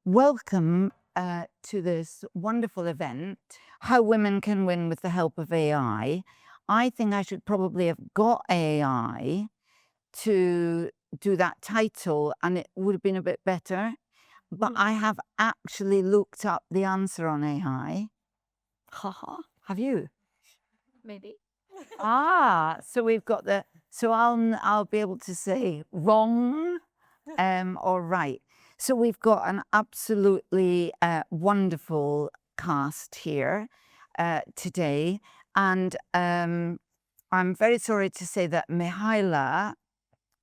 Welcome to this wonderful event, How Women Can Win with the Help of AI. I think I should probably have got AI to do that title and it would have been a bit better. But I have actually looked up the answer on AI. Haha, have you? Maybe. So we've got so I'll be able to say wrong or right. So we've got an absolutely wonderful cast here today. And I'm very sorry to say that Mihaela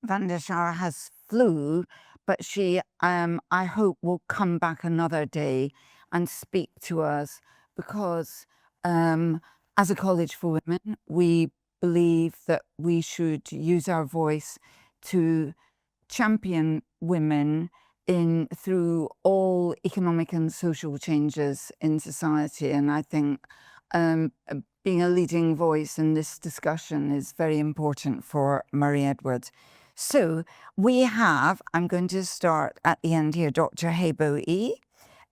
van der Schaar has flu, but she, I hope, will come back another day and speak to us because as a College for Women, we believe that we should use our voice to champion women through all economic and social changes in society. And I think being a leading voice in this discussion is very important for Murray Edwards. So we have, I'm going to start at the end here, Dr. Hebo E.,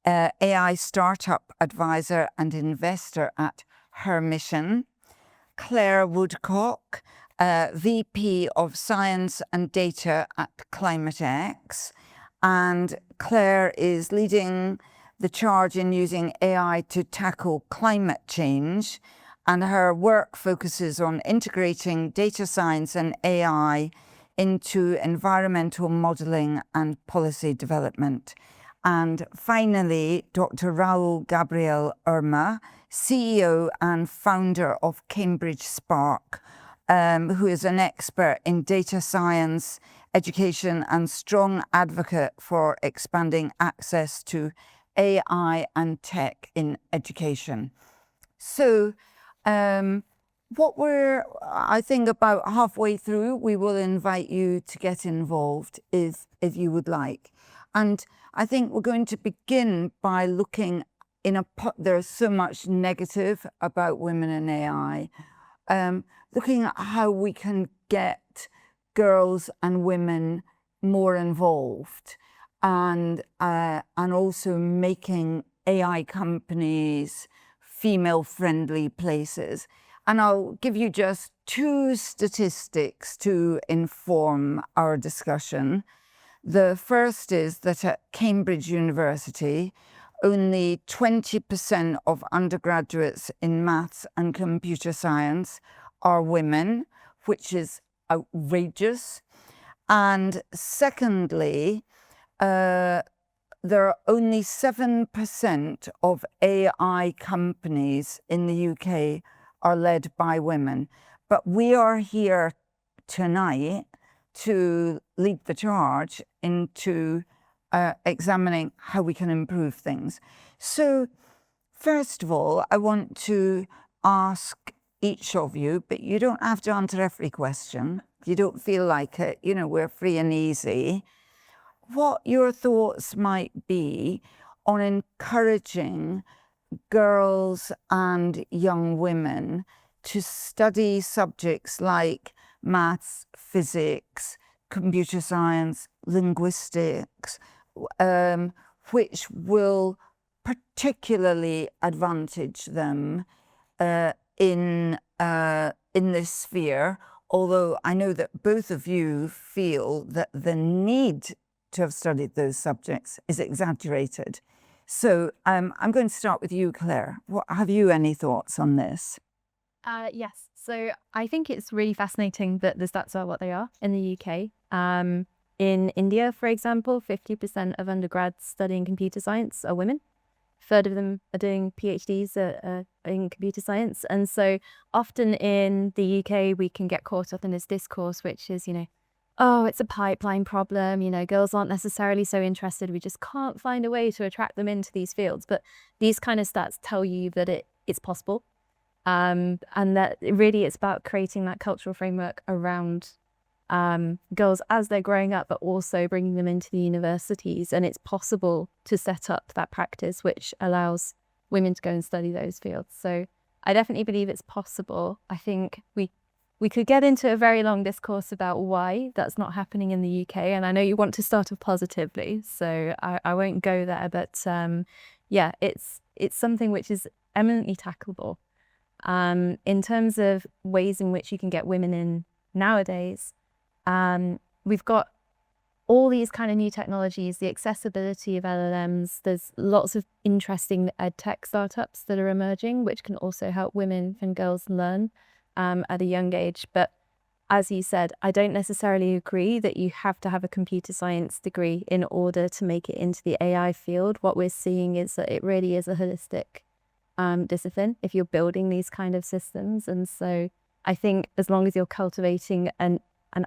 AI startup advisor and investor at Her Mission, Claire Woodcock, VP of Science and Data at ClimateX. And Claire is leading the charge in using AI to tackle climate change. And her work focuses on integrating data science and AI into environmental modeling and policy development. And finally, Dr. Raul Gabriel Irma, CEO and founder of Cambridge Spark, who is an expert in data science, education, and strong advocate for expanding access to AI and tech in education. So what we're, I think, about halfway through, we will invite you to get involved if you would like. And I think we're going to begin by looking there's so much negative about women in AI, looking at how we can get girls and women more involved and also making AI companies female-friendly places. And I'll give you just two statistics to inform our discussion. The first is that at Cambridge University, only 20% of undergraduates in maths and computer science are women, which is outrageous. And secondly, there are only 7% of AI companies in the UK are led by women. But we are here tonight to lead the charge into examining how we can improve things. So first of all, I want to ask each of you, but you don't have to answer every question. If you don't feel like it, we're free and easy. What your thoughts might be on encouraging girls and young women to study subjects like maths, physics, computer science, linguistics, which will particularly advantage them in this sphere. Although I know that both of you feel that the need to have studied those subjects is exaggerated. So I'm going to start with you, Claire. Have you any thoughts on this? Yes. So I think it's really fascinating that the stats are what they are in the UK. In India, for example, 50% of undergrads studying computer science are women. A third of them are doing PhDs in computer science. And so often in the UK, we can get caught up in this discourse, which is, oh, it's a pipeline problem. Girls aren't necessarily so interested. We just can't find a way to attract them into these fields. But these kind of stats tell you that it's possible. And that really it's about creating that cultural framework around girls as they're growing up, but also bringing them into the universities. And it's possible to set up that practice which allows women to go and study those fields. So I definitely believe it's possible. I think we we could get into a very long discourse about why that's not happening in the UK. And I know you want to start off positively, so I won't go there. But yeah, it's something which is eminently tackleable. In terms of ways in which you can get women in nowadays, we've got all these kind of new technologies, the accessibility of LLMs. There's lots of interesting ed tech startups that are emerging, which can also help women and girls learn at a young age. But as you said, I don't necessarily agree that you have to have a computer science degree in order to make it into the AI field. What we're seeing is that it really is a holistic discipline if you're building these kind of systems. And so I think as long as you're cultivating an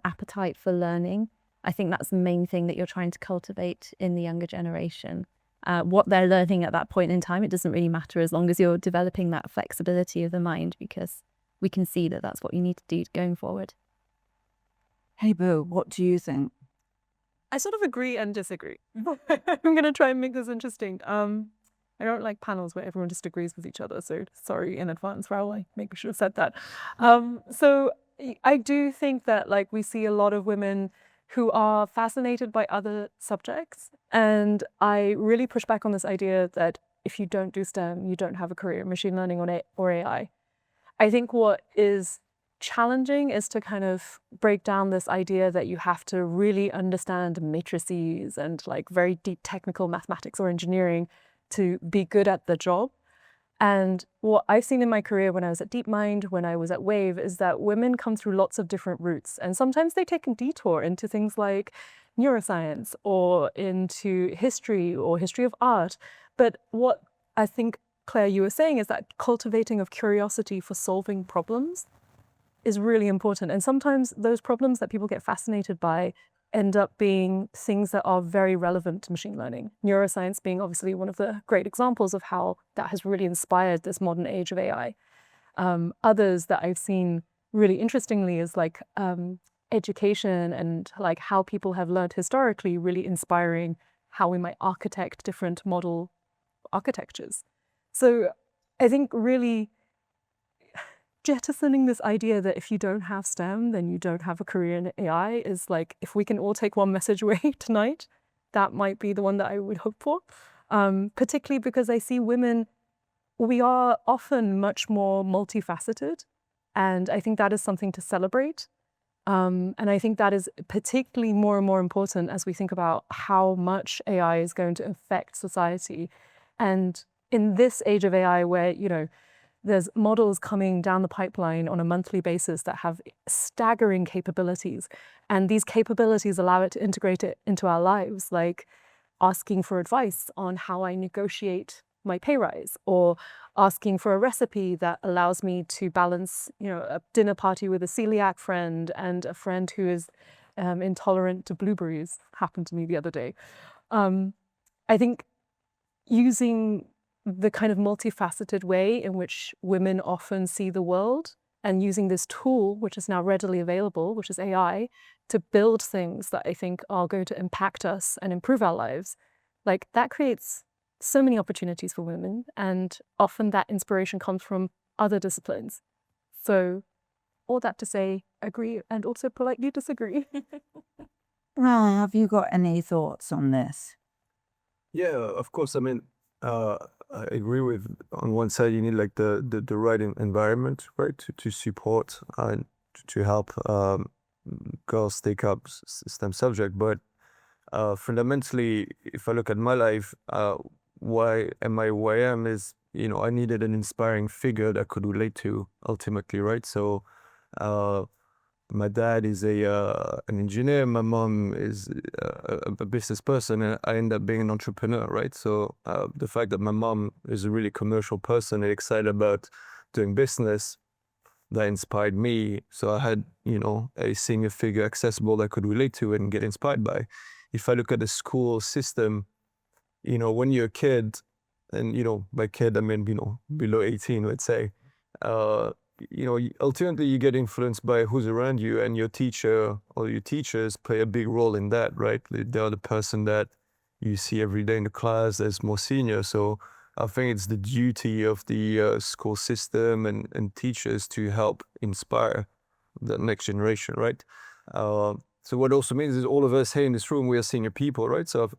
appetite for learning, I think that's the main thing that you're trying to cultivate in the younger generation. What they're learning at that point in time, it doesn't really matter as long as you're developing that flexibility of the mind, because we can see that that's what you need to do going forward. Hey, Boo, what do you think? I sort of agree and disagree. I'm going to try and make this interesting. I don't like panels where everyone disagrees with each other, so sorry in advance, Raoul. I maybe should have said that. So I do think that like we see a lot of women who are fascinated by other subjects, and I really push back on this idea that if you don't do STEM, you don't have a career in machine learning or AI. I think what is challenging is to kind of break down this idea that you have to really understand matrices and like very deep technical mathematics or engineering to be good at the job. And what I've seen in my career when I was at DeepMind, when I was at Wave, is that women come through lots of different routes. And sometimes they take a detour into things like neuroscience or into history or history of art. But what I think, Claire, you were saying is that cultivating of curiosity for solving problems is really important. And sometimes those problems that people get fascinated by end up being things that are very relevant to machine learning. Neuroscience being obviously one of the great examples of how that has really inspired this modern age of AI. Others that I've seen really interestingly is like education and like how people have learned historically, really inspiring how we might architect different model architectures. So I think really jettisoning this idea that if you don't have STEM, then you don't have a career in AI is like, if we can all take one message away tonight, that might be the one that I would hope for. Particularly because I see women, we are often much more multifaceted. And I think that is something to celebrate. And I think that is particularly more and more important as we think about how much AI is going to affect society. And in this age of AI where, you know, there's models coming down the pipeline on a monthly basis that have staggering capabilities. And these capabilities allow it to integrate it into our lives, like asking for advice on how I negotiate my pay rise, or asking for a recipe that allows me to balance, you know, a dinner party with a celiac friend and a friend who is intolerant to blueberries, happened to me the other day. I think using the kind of multifaceted way in which women often see the world, and using this tool, which is now readily available, which is AI, to build things that I think are going to impact us and improve our lives, like that creates so many opportunities for women. And often that inspiration comes from other disciplines. So all that to say, agree and also politely disagree. Ryan, have you got any thoughts on this? Yeah, of course. I mean, I agree with, on one side, you need like the right environment, right, to support and to help girls take up STEM subject. But fundamentally, if I look at my life, why am I where I am is, you know, I needed an inspiring figure that I could relate to ultimately, right? So my dad is an engineer, my mom is a business person, and I end up being an entrepreneur, right? So the fact that my mom is a really commercial person and excited about doing business, that inspired me. So I had, you know, a senior figure accessible that I could relate to and get inspired by. If I look at the school system, you know, when you're a kid, and, you know, by kid, I mean, you know, below 18, let's say, you know, ultimately you get influenced by who's around you, and your teacher or your teachers play a big role in that, right? They're the person that you see every day in the class that's more senior. So I think it's the duty of the school system and teachers to help inspire the next generation, right? So what also means is all of us here in this room, we are senior people, right? So,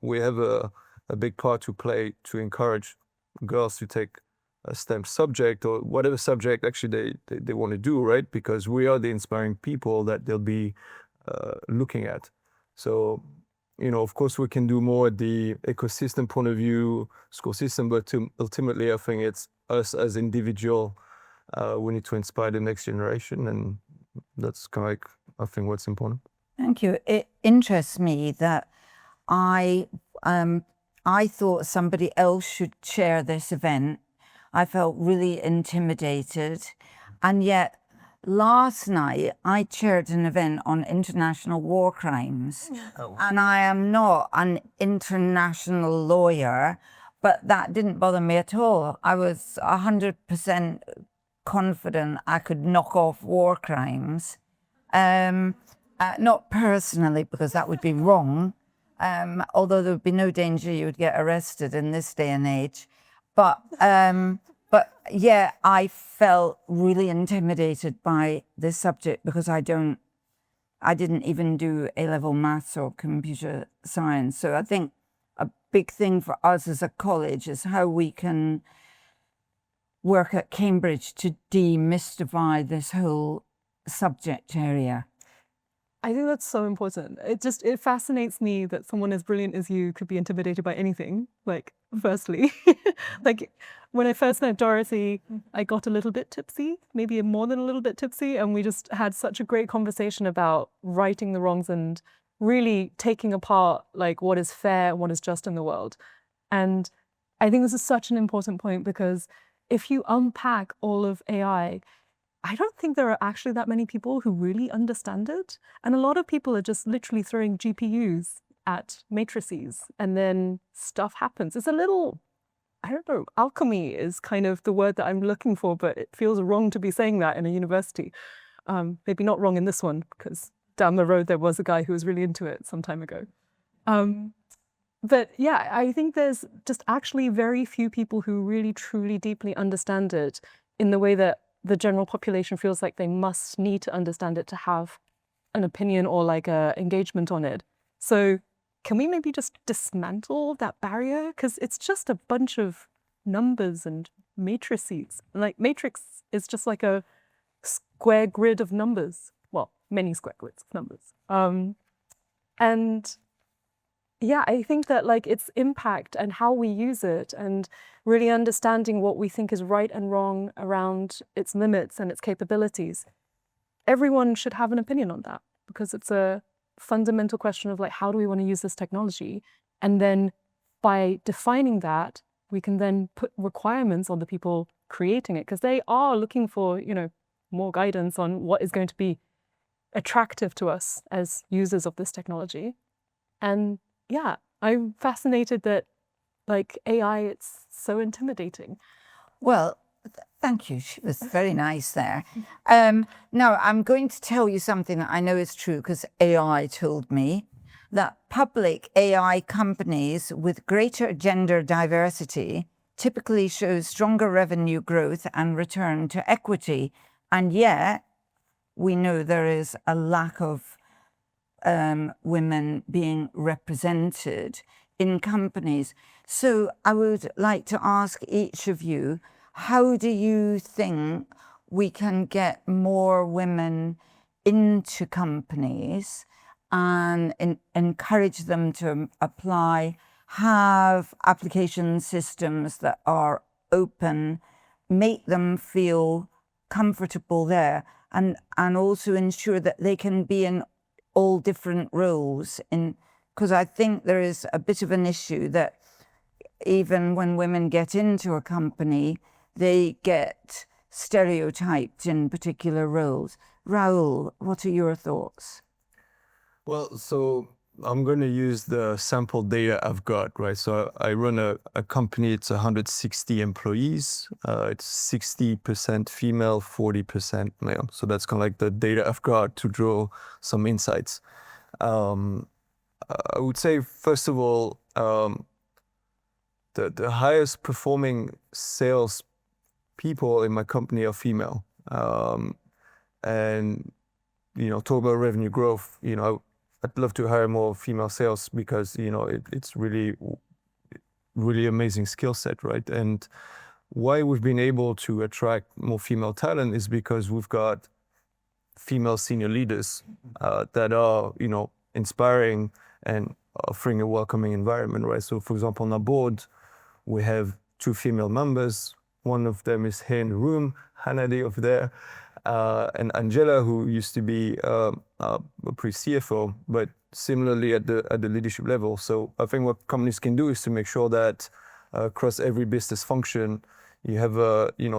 we have a big part to play to encourage girls to take a STEM subject or whatever subject actually they want to do, right? Because we are the inspiring people that they'll be looking at. So, of course, we can do more at the ecosystem point of view, school system, but ultimately, I think it's us as individual. We need to inspire the next generation, and that's kind of like, I think, what's important. Thank you. It interests me that I thought somebody else should chair this event. I felt really intimidated, and yet last night I chaired an event on international war crimes, and I am not an international lawyer, but that didn't bother me at all. I was 100% confident I could knock off war crimes. Not personally, because that would be wrong, although there would be no danger you would get arrested in this day and age. But yeah, I felt really intimidated by this subject because I didn't even do A-level maths or computer science. So I think a big thing for us as a college is how we can work at Cambridge to demystify this whole subject area. I think that's so important. It fascinates me that someone as brilliant as you could be intimidated by anything. Like, firstly, like when I first met Dorothy, I got a little bit tipsy, maybe more than a little bit tipsy, and we just had such a great conversation about righting the wrongs and really taking apart like what is fair and what is just in the world. And I think this is such an important point because if you unpack all of AI, I don't think there are actually that many people who really understand it. And a lot of people are just literally throwing GPUs at matrices and then stuff happens. It's a little, I don't know, alchemy is kind of the word that I'm looking for, but it feels wrong to be saying that in a university. Maybe not wrong in this one, because down the road there was a guy who was really into it some time ago. But yeah, I think there's just actually very few people who really, truly, deeply understand it in the way that the general population feels like they must need to understand it to have an opinion or like a engagement on it. So can we maybe just dismantle that barrier? Because it's just a bunch of numbers and matrices. Like matrix is just like a square grid of numbers. Well, many square grids of numbers. And yeah, I think that like its impact and how we use it and really understanding what we think is right and wrong around its limits and its capabilities, everyone should have an opinion on that because it's a fundamental question of like, how do we want to use this technology? And then by defining that, we can then put requirements on the people creating it because they are looking for, more guidance on what is going to be attractive to us as users of this technology. And yeah, I'm fascinated that like AI, it's so intimidating. Well, thank you. She was very nice there. Now, I'm going to tell you something that I know is true because AI told me that public AI companies with greater gender diversity typically show stronger revenue growth and return to equity. And yet, we know there is a lack of women being represented in companies. So I would like to ask each of you, how do you think we can get more women into companies and encourage them to apply, have application systems that are open, make them feel comfortable there, and also ensure that they can be in all different roles, because I think there is a bit of an issue that even when women get into a company, they get stereotyped in particular roles. Raoul, what are your thoughts? Well, so I'm going to use the sample data I've got, right? So I run a company, it's 160 employees. It's 60% female, 40% male. So that's kind of like the data I've got to draw some insights. I would say, first of all, the highest performing sales people in my company are female. and talk about revenue growth. I'd love to hire more female sales because it's really amazing skill set, right? And why we've been able to attract more female talent is because we've got female senior leaders that are inspiring and offering a welcoming environment, right? So for example, on our board we have 2 female members. One of them is here in the room, Hannah over there, and Angela, who used to be a pre-CFO, but similarly at the leadership level. So I think what companies can do is to make sure that across every business function you have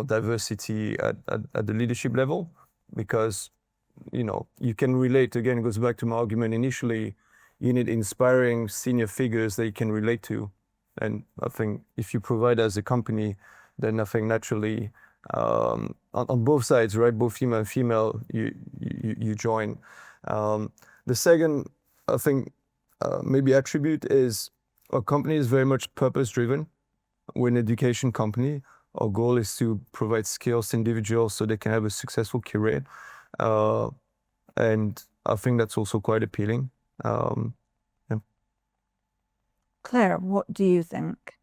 diversity at the leadership level, because you can relate. Again, it goes back to my argument initially. You need inspiring senior figures that you can relate to, and I think if you provide as a company, then I think naturally on both sides, right, both female and female, you join. The second, I think, maybe attribute is our company is very much purpose driven. We're an education company. Our goal is to provide skills to individuals so they can have a successful career. And I think that's also quite appealing. Claire, what do you think?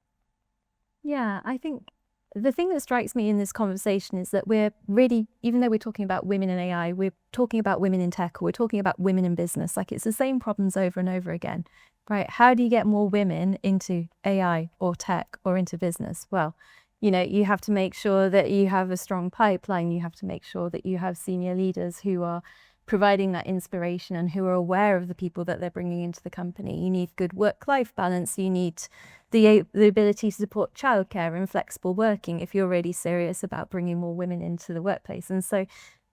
Yeah, I think the thing that strikes me in this conversation is that we're really, even though we're talking about women in AI, we're talking about women in tech, or we're talking about women in business. Like, it's the same problems over and over again, right? How do you get more women into AI or tech or into business? Well, you have to make sure that you have a strong pipeline. You have to make sure that you have senior leaders who are providing that inspiration and who are aware of the people that they're bringing into the company. You need good work-life balance. You need the ability to support childcare and flexible working if you're really serious about bringing more women into the workplace. And so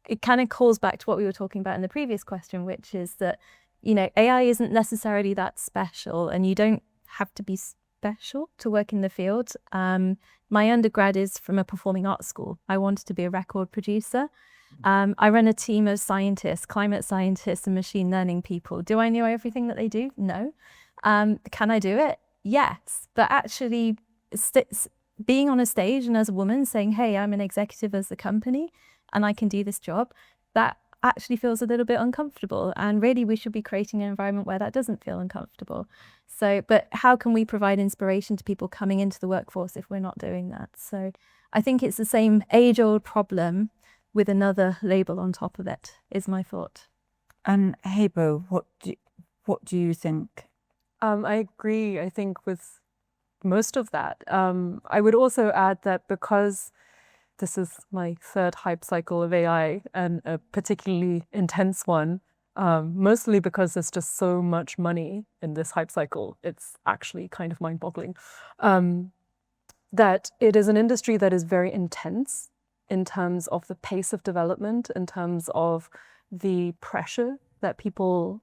it kind of calls back to what we were talking about in the previous question, which is that, AI isn't necessarily that special, and you don't have to be special to work in the field. My undergrad is from a performing arts school. I wanted to be a record producer. I run a team of scientists, climate scientists and machine learning people. Do I know everything that they do? No. Can I do it? Yes. But actually being on a stage and as a woman saying, hey, I'm an executive as the company and I can do this job, that actually feels a little bit uncomfortable. And really we should be creating an environment where that doesn't feel uncomfortable. So, but how can we provide inspiration to people coming into the workforce if we're not doing that? So I think it's the same age-old problem with another label on top of it, is my thought. And Hebo, what do you think? I agree, I think, with most of that. I would also add that because this is my 3rd hype cycle of AI, and a particularly intense one, mostly because there's just so much money in this hype cycle. It's actually kind of mind-boggling. That it is an industry that is very intense in terms of the pace of development, in terms of the pressure that people,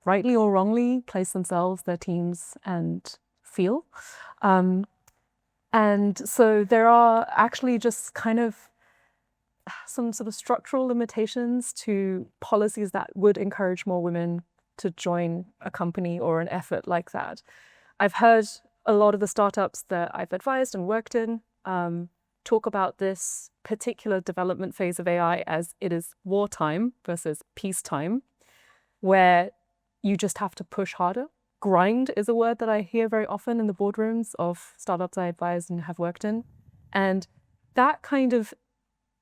rightly or wrongly, place themselves, their teams, and feel. And so there are actually just kind of some sort of structural limitations to policies that would encourage more women to join a company or an effort like that. I've heard a lot of the startups that I've advised and worked in talk about this particular development phase of AI as it is wartime versus peacetime, where you just have to push harder. Grind is a word that I hear very often in the boardrooms of startups I advise and have worked in. And that kind of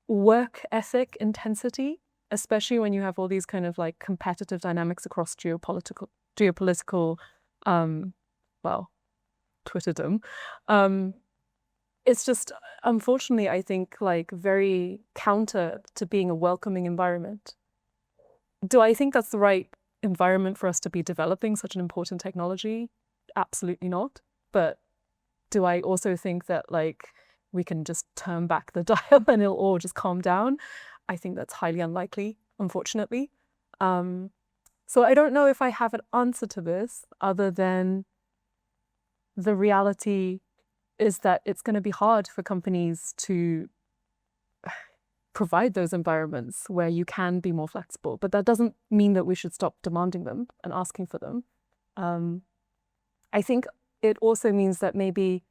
work ethic intensity, especially when you have all these kind of like competitive dynamics across geopolitical Twitterdom, it's just, unfortunately, I think, like very counter to being a welcoming environment. Do I think that's the right environment for us to be developing such an important technology? Absolutely not. But do I also think that like we can just turn back the dial and it'll all just calm down? I think that's highly unlikely, unfortunately. So I don't know if I have an answer to this other than the reality is that it's going to be hard for companies to provide those environments where you can be more flexible. But that doesn't mean that we should stop demanding them and asking for them. I think it also means that maybe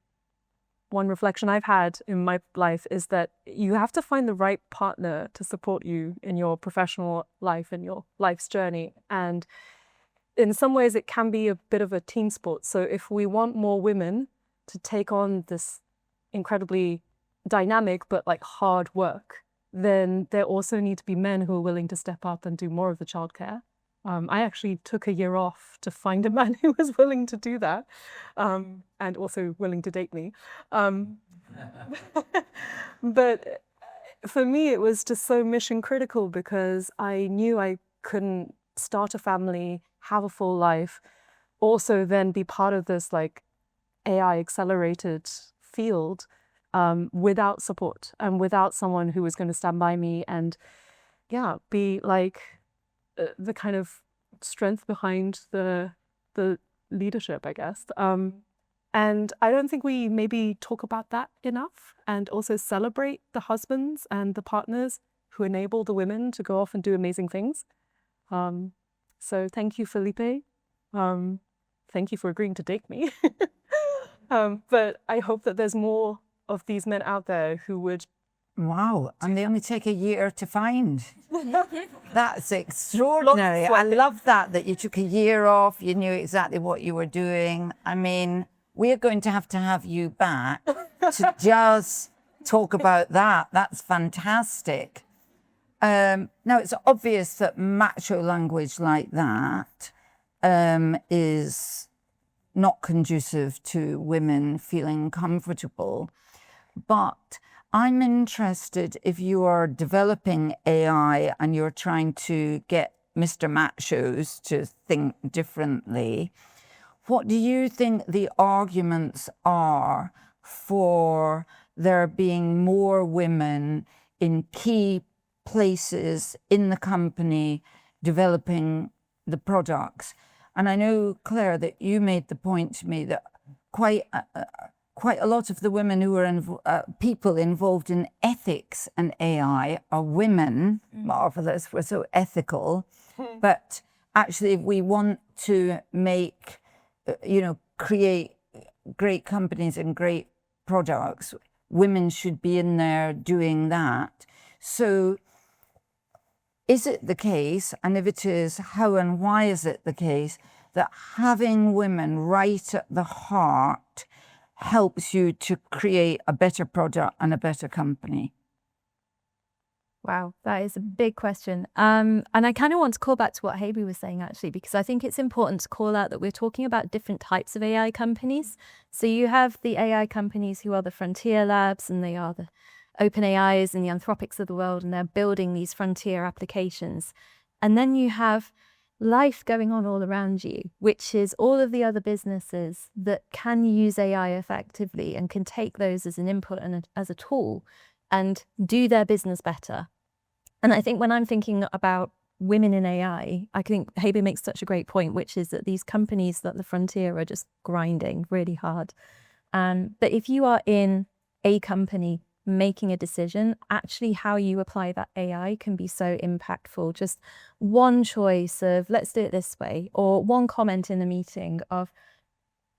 one reflection I've had in my life is that you have to find the right partner to support you in your professional life and your life's journey. And in some ways, it can be a bit of a team sport. So if we want more women to take on this incredibly dynamic but like hard work, then there also need to be men who are willing to step up and do more of the childcare. I actually took a year off to find a man who was willing to do that, and also willing to date me. But for me, it was just so mission critical because I knew I couldn't start a family, have a full life, also then be part of this like AI accelerated field without support and without someone who was going to stand by me and be like the kind of strength behind the leadership, I guess. And I don't think we maybe talk about that enough, and also celebrate the husbands and the partners who enable the women to go off and do amazing things. So thank you, Felipe. Thank you for agreeing to date me. But I hope that there's more of these men out there who would. Wow, and they only take a year to find. That's extraordinary. I love that you took a year off, you knew exactly what you were doing. I mean, we're going to have you back to just talk about that. That's fantastic. Now, it's obvious that macho language like that is not conducive to women feeling comfortable. But I'm interested, if you are developing AI and you're trying to get Mr. Machos to think differently, what do you think the arguments are for there being more women in key places in the company developing the products? And I know, Claire, that you made the point to me that quite a lot of the women who are people involved in ethics and AI are women. Marvelous, we're so ethical. But actually, if we want to make, create great companies and great products, women should be in there doing that. So is it the case, and if it is, how and why is it the case, that having women right at the heart helps you to create a better product and a better company? Wow, that is a big question. And I kind of want to call back to what Hebe was saying, actually, because I think it's important to call out that we're talking about different types of AI companies. So you have the AI companies who are the frontier labs, and they are the OpenAIs and the Anthropics of the world, and they're building these frontier applications. And then you have life going on all around you, which is all of the other businesses that can use AI effectively and can take those as an input and as a tool and do their business better. And I think when I'm thinking about women in AI, I think Hebe makes such a great point, which is that these companies at the frontier are just grinding really hard. But if you are in a company making a decision, actually how you apply that AI can be so impactful. Just one choice of, let's do it this way, or one comment in a meeting of,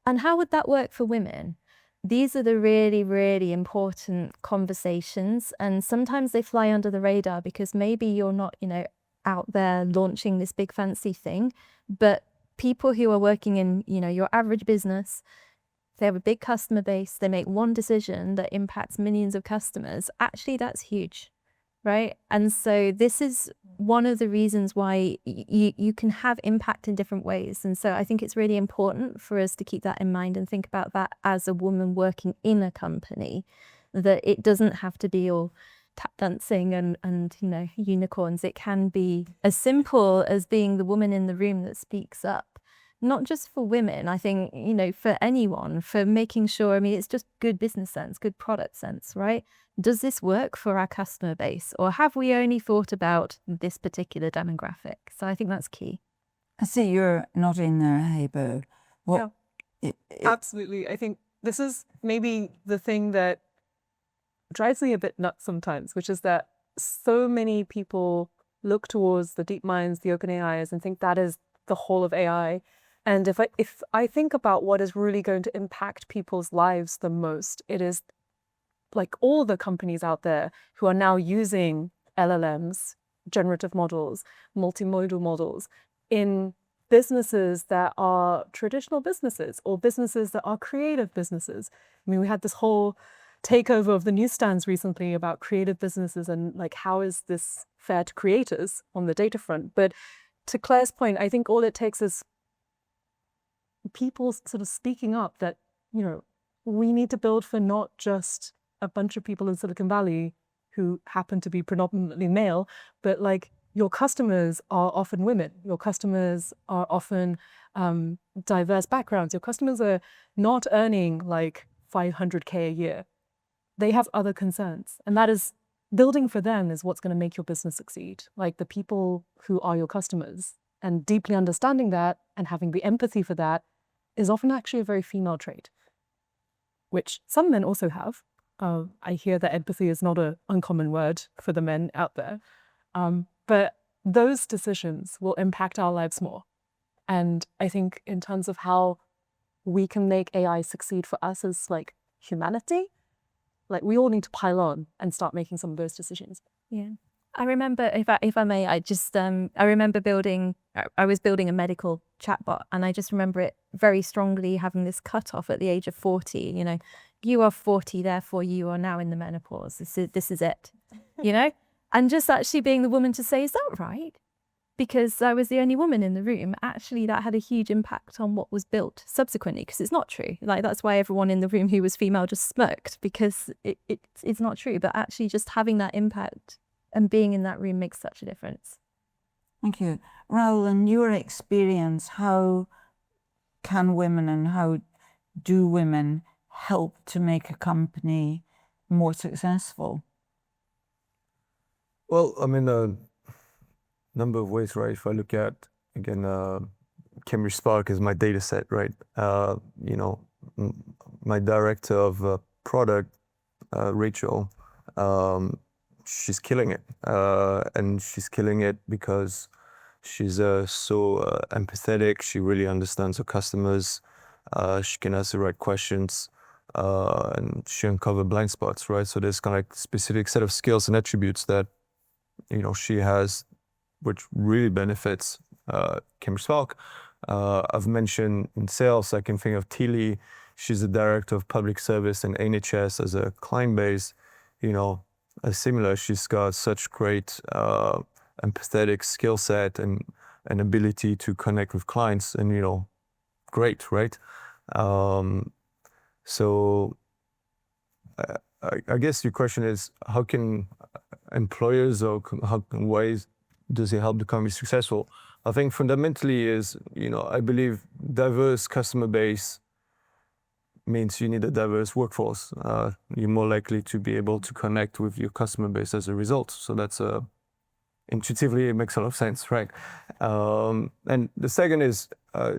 and how would that work for women? These are the really, really important conversations. And sometimes they fly under the radar because maybe you're not, out there launching this big fancy thing, but people who are working in, your average business, they have a big customer base, they make one decision that impacts millions of customers. Actually, that's huge, right? And so this is one of the reasons why you can have impact in different ways. And so I think it's really important for us to keep that in mind and think about that as a woman working in a company, that it doesn't have to be all tap dancing and unicorns. It can be as simple as being the woman in the room that speaks up. Not just for women, I think, for anyone, for making sure, it's just good business sense, good product sense, right? Does this work for our customer base? Or have we only thought about this particular demographic? So I think that's key. I see you're nodding there, Hebe. Absolutely. I think this is maybe the thing that drives me a bit nuts sometimes, which is that so many people look towards the DeepMinds, the OpenAIs, and think that is the whole of AI. And if I think about what is really going to impact people's lives the most, it is like all the companies out there who are now using LLMs, generative models, multimodal models in businesses that are traditional businesses or businesses that are creative businesses. I mean, we had this whole takeover of the newsstands recently about creative businesses and like, how is this fair to creators on the data front? But to Claire's point, I think all it takes is people sort of speaking up that, you know, we need to build for not just a bunch of people in Silicon Valley who happen to be predominantly male, but like your customers are often women. Your customers are often diverse backgrounds. Your customers are not earning like 500K a year. They have other concerns, and that is building for them is what's going to make your business succeed. Like the people who are your customers, and deeply understanding that and having the empathy for that is often actually a very female trait, which some men also have. I hear that empathy is not an uncommon word for the men out there. But those decisions will impact our lives more. And I think in terms of how we can make AI succeed for us as like humanity, like we all need to pile on and start making some of those decisions. Yeah. I remember, if I may, I remember I was building a medical chatbot, and I just remember it very strongly having this cutoff at the age of 40. You know, you are 40, therefore you are now in the menopause. This is it, you know? And just actually being the woman to say, is that right? Because I was the only woman in the room, actually that had a huge impact on what was built subsequently, because it's not true. Like that's why everyone in the room who was female just smirked, because it's not true. But actually just having that impact and being in that room makes such a difference. Thank you. Raoul, in your experience, how can women and how do women help to make a company more successful? Well, I mean, a number of ways, right? If I look at, again, Cambridge Spark is my data set, right? You know, my director of product, Rachel, she's killing it. And she's killing it because she's so empathetic. She really understands her customers. She can ask the right questions. And she uncover blind spots, right? So there's kind of like specific set of skills and attributes that, you know, she has, which really benefits Cambridge Spark. I've mentioned in sales, I can think of Tilly. She's the director of public service and NHS as a client base. You know, similar, she's got such great empathetic skill set and ability to connect with clients, and, you know, great, right? So I guess your question is, how can employers or how ways does it help the company be successful? I think fundamentally is, you know, I believe diverse customer base means you need a diverse workforce. You're more likely to be able to connect with your customer base as a result. So that's intuitively, it makes a lot of sense, right? And the second is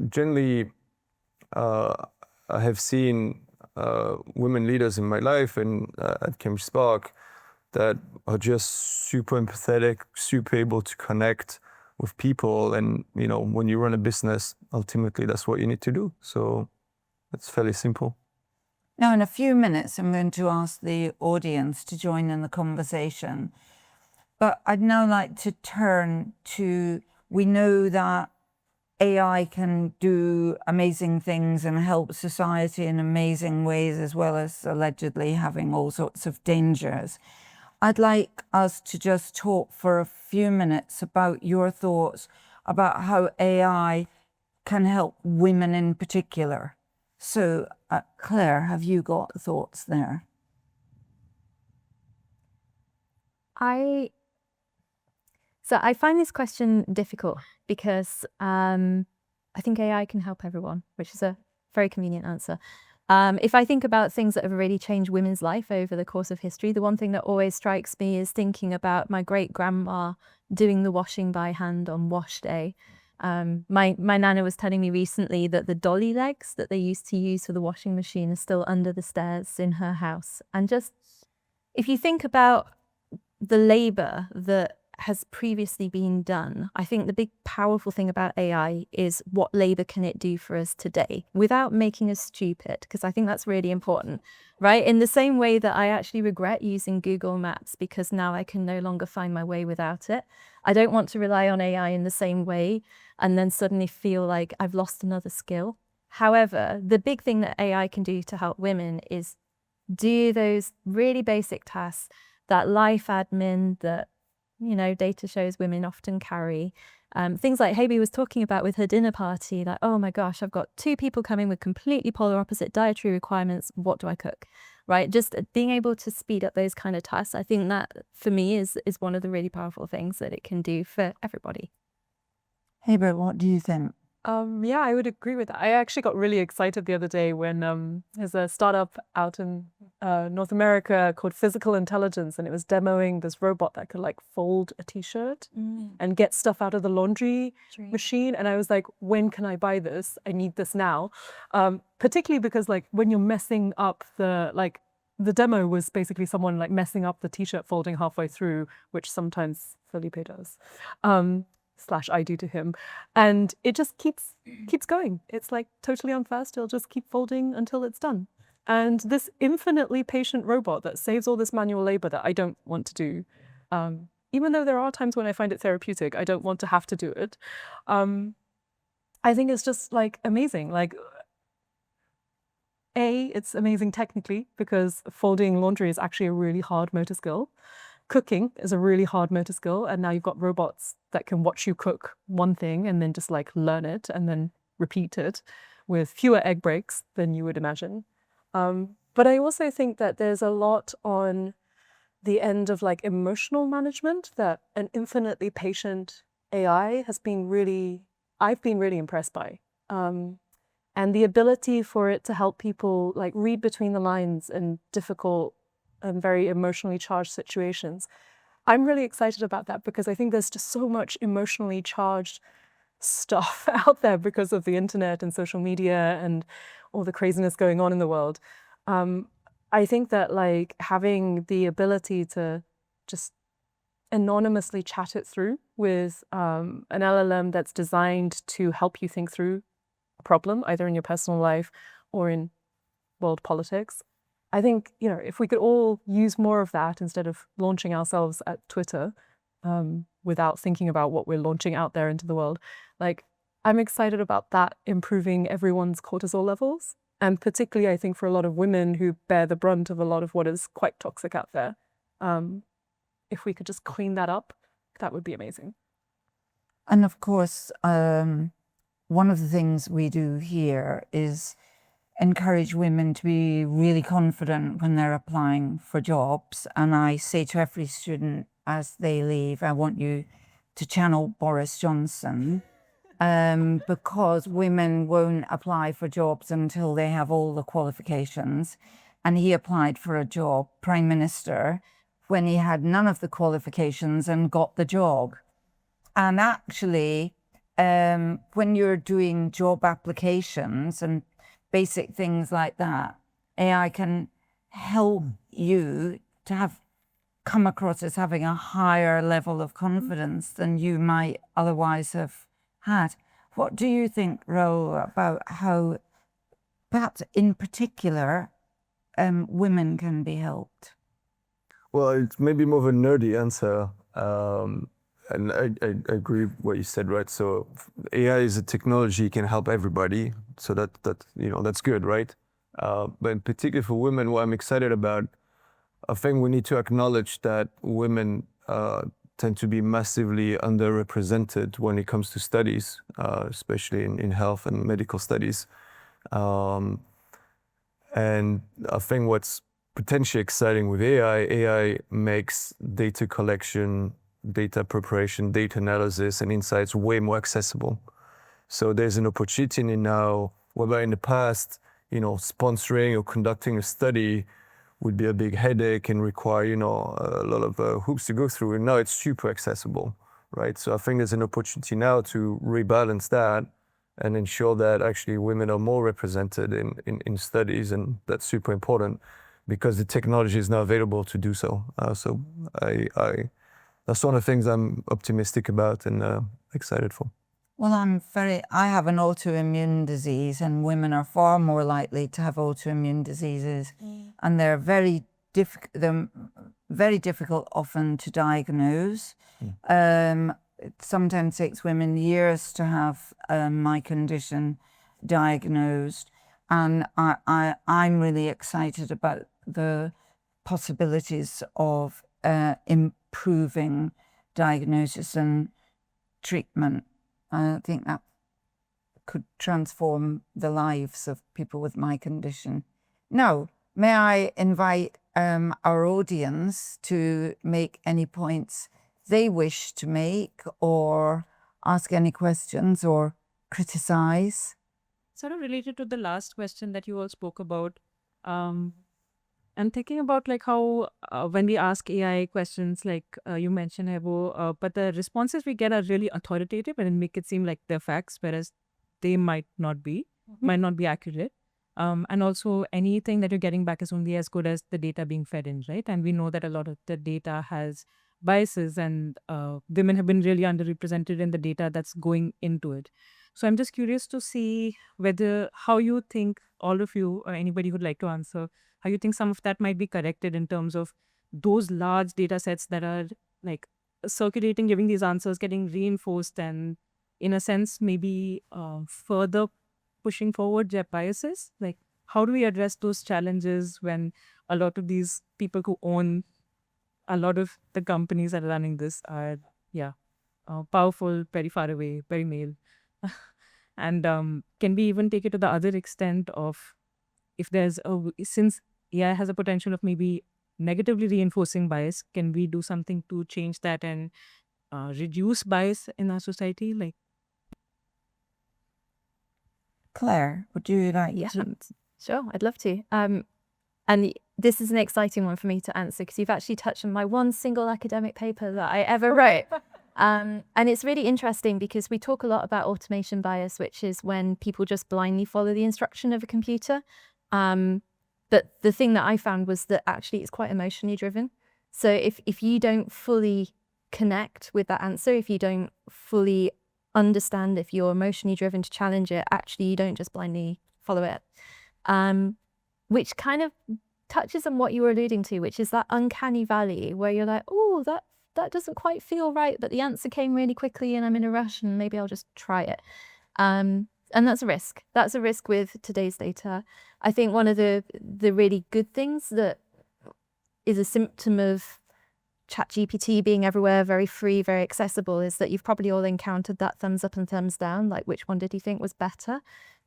generally, I have seen women leaders in my life and at Cambridge Spark that are just super empathetic, super able to connect with people. And, you know, when you run a business, ultimately that's what you need to do. So it's fairly simple. Now, in a few minutes, I'm going to ask the audience to join in the conversation. But I'd now like to turn to, we know that AI can do amazing things and help society in amazing ways, as well as allegedly having all sorts of dangers. I'd like us to just talk for a few minutes about your thoughts about how AI can help women in particular. So, Claire, have you got thoughts there? I find this question difficult because I think AI can help everyone, which is a very convenient answer. If I think about things that have really changed women's life over the course of history, the one thing that always strikes me is thinking about my great-grandma doing the washing by hand on wash day. My nana was telling me recently that the dolly legs that they used to use for the washing machine are still under the stairs in her house. And just, if you think about the labor that has previously been done. I think the big powerful thing about AI is what labor can it do for us today without making us stupid, because I think that's really important, right? In the same way that I actually regret using Google Maps because now I can no longer find my way without it. I don't want to rely on AI in the same way and then suddenly feel like I've lost another skill. However, the big thing that AI can do to help women is do those really basic tasks, that life admin that, you know, data shows women often carry. Things like Hayley was talking about with her dinner party, like, oh my gosh, I've got 2 people coming with completely polar opposite dietary requirements. What do I cook? Right? Just being able to speed up those kind of tasks. I think that for me is one of the really powerful things that it can do for everybody. Heber, what do you think? Yeah, I would agree with that. I actually got really excited the other day when there's a startup out in North America called Physical Intelligence, and it was demoing this robot that could like fold a t-shirt and get stuff out of the laundry machine. And I was like, when can I buy this? I need this now. Particularly because like when you're messing up the demo was basically someone like messing up the t-shirt folding halfway through, which sometimes Felipe does. Slash I do to him, and it just keeps going. It's like totally on fast. It'll just keep folding until it's done. And this infinitely patient robot that saves all this manual labor that I don't want to do, even though there are times when I find it therapeutic, I don't want to have to do it. I think it's just like amazing. Like, it's amazing technically because folding laundry is actually a really hard motor skill. Cooking is a really hard motor skill, and now you've got robots that can watch you cook one thing and then just like learn it and then repeat it with fewer egg breaks than you would imagine. But I also think that there's a lot on the end of like emotional management that an infinitely patient AI has been really, I've been really impressed by. And the ability for it to help people like read between the lines in difficult and very emotionally charged situations. I'm really excited about that because I think there's just so much emotionally charged stuff out there because of the internet and social media and all the craziness going on in the world. I think that like having the ability to just anonymously chat it through with an LLM that's designed to help you think through a problem, either in your personal life or in world politics. I think, you know, if we could all use more of that instead of launching ourselves at Twitter without thinking about what we're launching out there into the world, like I'm excited about that improving everyone's cortisol levels. And particularly, I think for a lot of women who bear the brunt of a lot of what is quite toxic out there, if we could just clean that up, that would be amazing. And of course, one of the things we do here is encourage women to be really confident when they're applying for jobs. And I say to every student as they leave, I want you to channel Boris Johnson because women won't apply for jobs until they have all the qualifications. And he applied for a job, Prime Minister, when he had none of the qualifications and got the job. And actually, when you're doing job applications and basic things like that, AI can help you to come across as having a higher level of confidence than you might otherwise have had. What do you think, Ro, about how, perhaps in particular, women can be helped? Well, it's maybe more of a nerdy answer. And I agree with what you said, right? So AI is a technology, can help everybody. So that you know, that's good, right? But in particular for women, what I'm excited about, I think we need to acknowledge that women tend to be massively underrepresented when it comes to studies, especially in health and medical studies. And I think what's potentially exciting with AI makes data collection, data preparation, data analysis, and insights way more accessible. So there's an opportunity now, whereby in the past, you know, sponsoring or conducting a study would be a big headache and require, you know, a lot of hoops to go through. And now it's super accessible, right? So I think there's an opportunity now to rebalance that and ensure that actually women are more represented in studies, and that's super important because the technology is now available to do so. So that's one of the things I'm optimistic about and excited for. Well, I have an autoimmune disease, and women are far more likely to have autoimmune diseases, and they're very difficult often to diagnose. It sometimes takes women years to have my condition diagnosed, and I'm really excited about the possibilities of improving diagnosis and treatment. I think that could transform the lives of people with my condition. Now, may I invite our audience to make any points they wish to make, or ask any questions, or criticize? Sort of related to the last question that you all spoke about, I'm thinking about like how when we ask AI questions, like you mentioned, Hebo, but the responses we get are really authoritative and make it seem like they're facts, whereas they might not be accurate. And also anything that you're getting back is only as good as the data being fed in, right? And we know that a lot of the data has biases, and women have been really underrepresented in the data that's going into it. So I'm just curious to see how you think, all of you or anybody who'd like to answer, how you think some of that might be corrected in terms of those large data sets that are like circulating, giving these answers, getting reinforced, and in a sense, maybe further pushing forward their biases. Like, how do we address those challenges when a lot of these people who own a lot of the companies that are running this are, powerful, very far away, very male? And can we even take it to the other extent of, if there's since AI has a potential of maybe negatively reinforcing bias, can we do something to change that and reduce bias in our society? Like, Claire, would you like to? Sure, I'd love to. And this is an exciting one for me to answer, because you've actually touched on my one single academic paper that I ever wrote. And it's really interesting because we talk a lot about automation bias, which is when people just blindly follow the instruction of a computer. But the thing that I found was that actually it's quite emotionally driven. So if you don't fully connect with that answer, if you don't fully understand, if you're emotionally driven to challenge it, actually you don't just blindly follow it. Which kind of touches on what you were alluding to, which is that uncanny valley where you're like, oh, that doesn't quite feel right, but the answer came really quickly and I'm in a rush and maybe I'll just try it. And that's a risk. That's a risk with today's data. I think one of the really good things that is a symptom of ChatGPT being everywhere, very free, very accessible, is that you've probably all encountered that thumbs up and thumbs down, like which one did you think was better?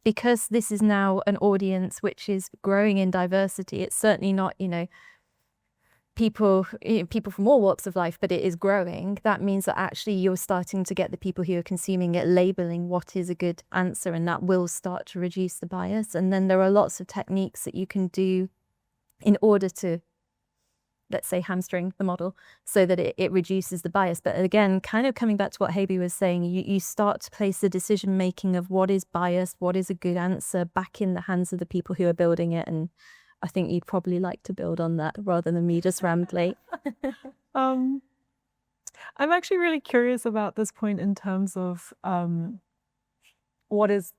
Because this is now an audience which is growing in diversity. It's certainly not, people from all walks of life, but it is growing. That means that actually you're starting to get the people who are consuming it labeling what is a good answer, and that will start to reduce the bias. And then there are lots of techniques that you can do in order to, let's say, hamstring the model so that it reduces the bias. But again, kind of coming back to what Hebe was saying, you start to place the decision making of what is bias, what is a good answer, back in the hands of the people who are building it. And I think you'd probably like to build on that rather than me just rambling. I'm actually really curious about this point in terms of what is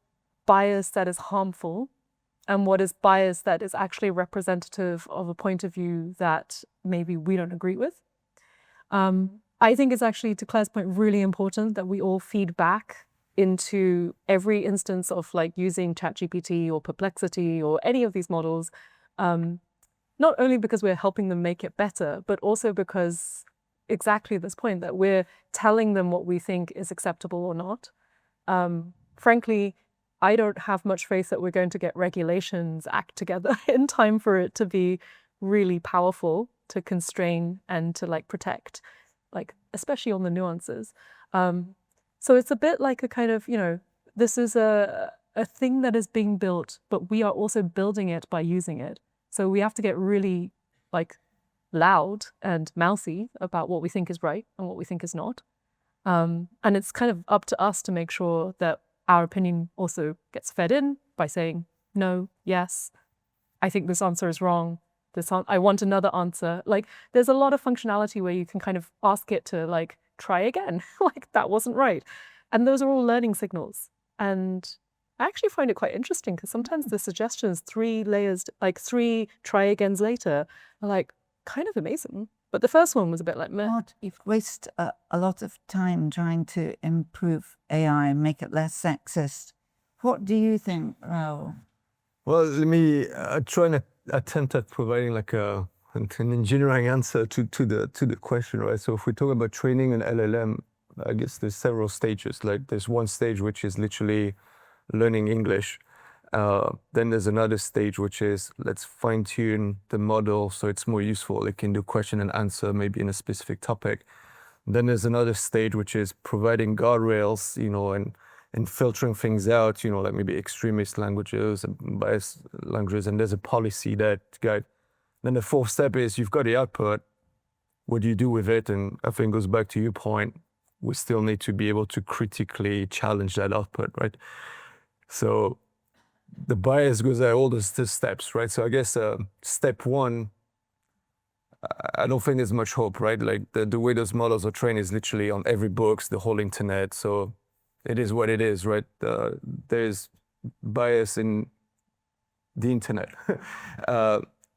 bias that is harmful and what is bias that is actually representative of a point of view that maybe we don't agree with. I think it's actually, to Claire's point, really important that we all feed back into every instance of like using ChatGPT or Perplexity or any of these models, not only because we're helping them make it better, but also because exactly this point that we're telling them what we think is acceptable or not. Frankly, I don't have much faith that we're going to get regulations act together in time for it to be really powerful to constrain and to like protect, like especially on the nuances. So it's a bit like a kind of, this is a thing that is being built, but we are also building it by using it. So we have to get really like loud and mouthy about what we think is right and what we think is not. And it's kind of up to us to make sure that our opinion also gets fed in by saying, no, yes, I think this answer is wrong. I want another answer. Like there's a lot of functionality where you can kind of ask it to like try again, like that wasn't right. And those are all learning signals. And I actually find it quite interesting because sometimes the suggestions 3 layers, like 3 try agains later are like kind of amazing. But the first one was a bit like, meh. God, you've wasted a lot of time trying to improve AI and make it less sexist. What do you think, Raoul? Well, let me try and attempt at providing like an engineering answer to the question, right? So if we talk about training an LLM, I guess there's several stages. Like there's one stage which is literally learning English. Then there's another stage which is let's fine tune the model so it's more useful. It can do question and answer maybe in a specific topic. Then there's another stage which is providing guardrails, you know, and filtering things out, you know, like maybe extremist languages and biased languages, and there's a policy that guide. Then the 4th step is you've got the output. What do you do with it? And I think it goes back to your point. We still need to be able to critically challenge that output, right? So the bias goes at all the steps, right? So I guess step 1, I don't think there's much hope, right? Like the way those models are trained is literally on every books, the whole internet. So it is what it is, right? There's bias in the internet,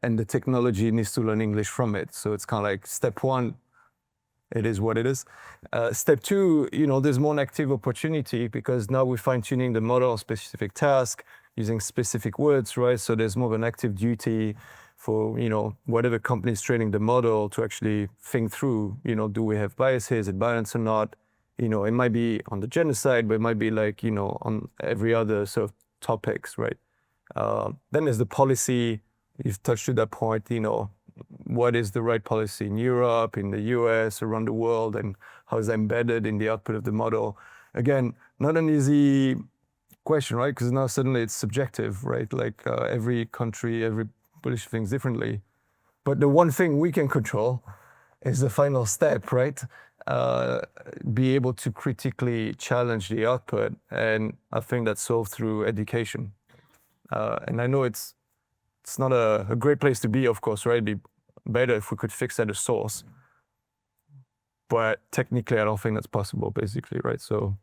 and the technology needs to learn English from it. So it's kind of like step 1, it is what it is. Step 2, you know, there's more an active opportunity because now we're fine-tuning the model on specific task using specific words, right? So there's more of an active duty for, you know, whatever company is training the model to actually think through, you know, do we have bias here? Is it balanced or not? You know, it might be on the gender side, but it might be like, you know, on every other sort of topics, right? Then there's the policy. You've touched to that point, you know, what is the right policy in Europe, in the US, around the world, and how is that embedded in the output of the model? Again, not an easy question, right? Because now suddenly it's subjective, right? Like every country, every British thinks differently. But the one thing we can control is the final step, right? Be able to critically challenge the output. And I think that's solved through education. And I know it's not a great place to be, of course, right? It'd be better if we could fix at a source. But technically, I don't think that's possible, basically, right? So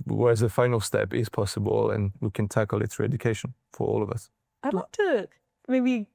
whereas the final step is possible and we can tackle it through education for all of us. I'd like to maybe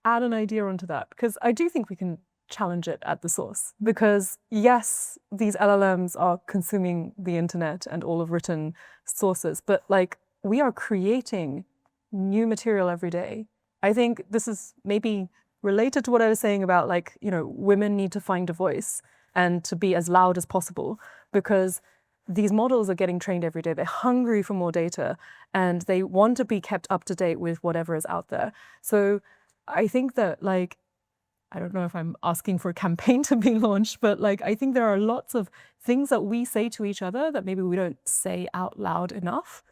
add an idea onto that because I do think we can challenge it at the source because yes, these LLMs are consuming the internet and all of written sources, but like we are creating new material every day. I think this is maybe related to what I was saying about like, you know, women need to find a voice and to be as loud as possible because these models are getting trained every day. They're hungry for more data and they want to be kept up to date with whatever is out there. So I think that like, I don't know if I'm asking for a campaign to be launched, but like, I think there are lots of things that we say to each other that maybe we don't say out loud enough.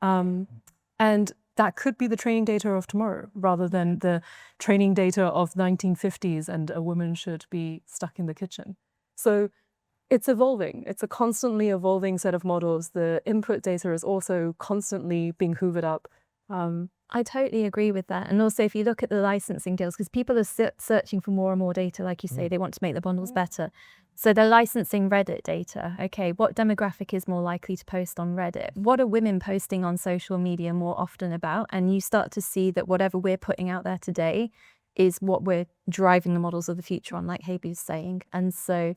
And that could be the training data of tomorrow rather than the training data of 1950s and a woman should be stuck in the kitchen. So it's evolving. It's a constantly evolving set of models. The input data is also constantly being hoovered up. I totally agree with that. And also if you look at the licensing deals, because people are searching for more and more data, like you say, they want to make the bundles better. So they're licensing Reddit data. Okay, what demographic is more likely to post on Reddit? What are women posting on social media more often about? And you start to see that whatever we're putting out there today is what we're driving the models of the future on, like Habi's saying. And so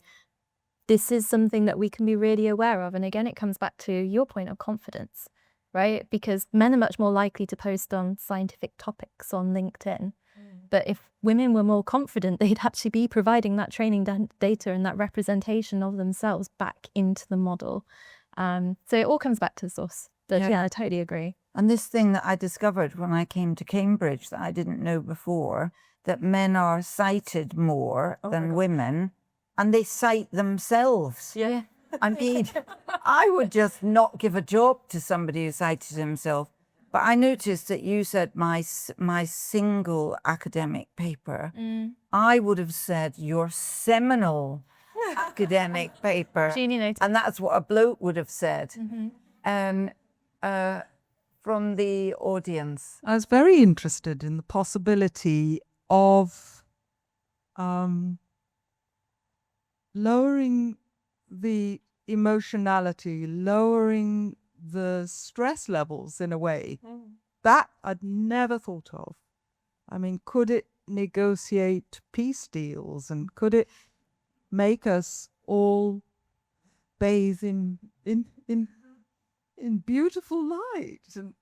this is something that we can be really aware of. And again, it comes back to your point of confidence, right? Because men are much more likely to post on scientific topics on LinkedIn. But if women were more confident, they'd actually be providing that training data and that representation of themselves back into the model. So it all comes back to the source. But yeah, I totally agree. And this thing that I discovered when I came to Cambridge that I didn't know before, that men are cited more than women, and they cite themselves. Yeah. I mean, I would just not give a job to somebody who cited himself. But I noticed that you said my single academic paper. I would have said your seminal academic paper. Genie noted. And that's what a bloke would have said. From the audience. I was very interested in the possibility of lowering the emotionality, lowering the stress levels in a way that I'd never thought of. I mean, could it negotiate peace deals, and could it make us all bathe in beautiful light? And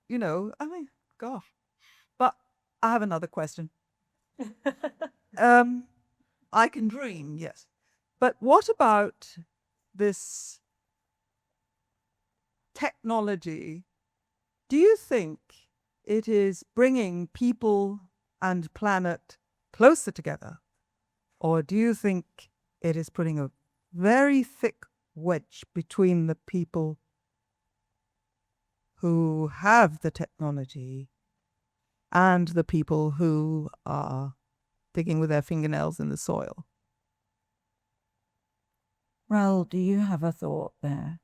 I mean, gosh. But I have another question. I can dream, yes. But what about this technology? Do you think it is bringing people and planet closer together? Or do you think it is putting a very thick wedge between the people who have the technology and the people who are digging with their fingernails in the soil? Well, do you have a thought there?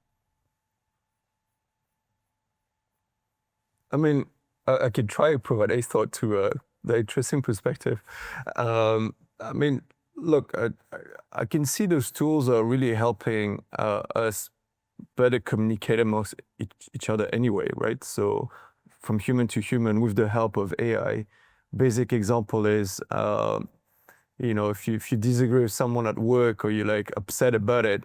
I mean, I could try to provide a thought to the interesting perspective. I mean, look, I can see those tools are really helping us better communicate amongst each other anyway, right? So from human to human with the help of AI. Basic example is, if you disagree with someone at work or you're like upset about it,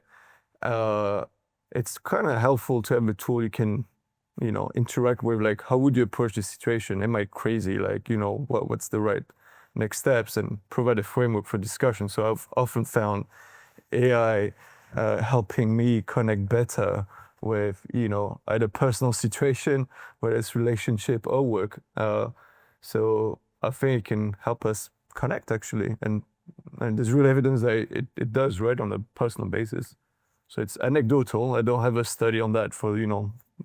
it's kind of helpful to have a tool you can interact with, like, how would you approach the situation? Am I crazy? Like, what's the right next steps, and provide a framework for discussion. So I've often found AI helping me connect better with, either personal situation, whether it's relationship or work. So I think it can help us connect, actually. And there's real evidence that it does, right, on a personal basis. So it's anecdotal. I don't have a study on that for,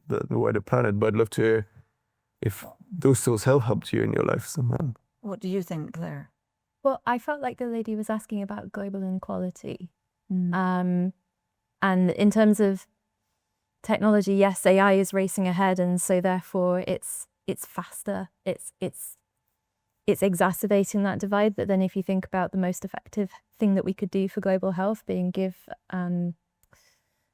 the wider planet, but I'd love to hear if those tools have helped you in your life somehow. What do you think, Claire? Well, I felt like the lady was asking about global inequality. And in terms of technology, yes, AI is racing ahead, and so therefore it's faster. It's exacerbating that divide. But then if you think about the most effective thing that we could do for global health being give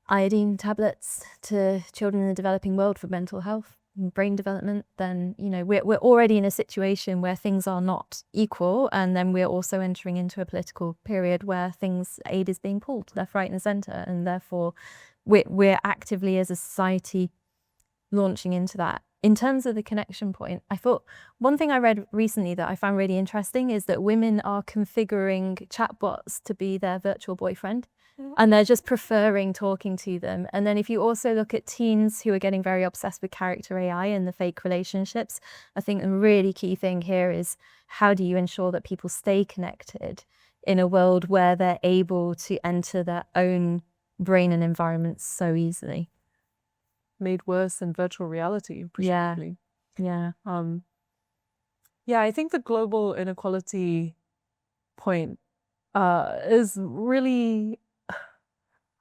iodine tablets to children in the developing world for mental health and brain development, then we're already in a situation where things are not equal, and then we're also entering into a political period where aid is being pulled left, right, and centre, and therefore we're actively as a society launching into that. In terms of the connection point, I thought one thing I read recently that I found really interesting is that women are configuring chatbots to be their virtual boyfriend. And they're just preferring talking to them. And then if you also look at teens who are getting very obsessed with character AI and the fake relationships, I think a really key thing here is how do you ensure that people stay connected in a world where they're able to enter their own brain and environment so easily? Made worse in virtual reality, presumably. Yeah. Yeah, I think the global inequality point is really...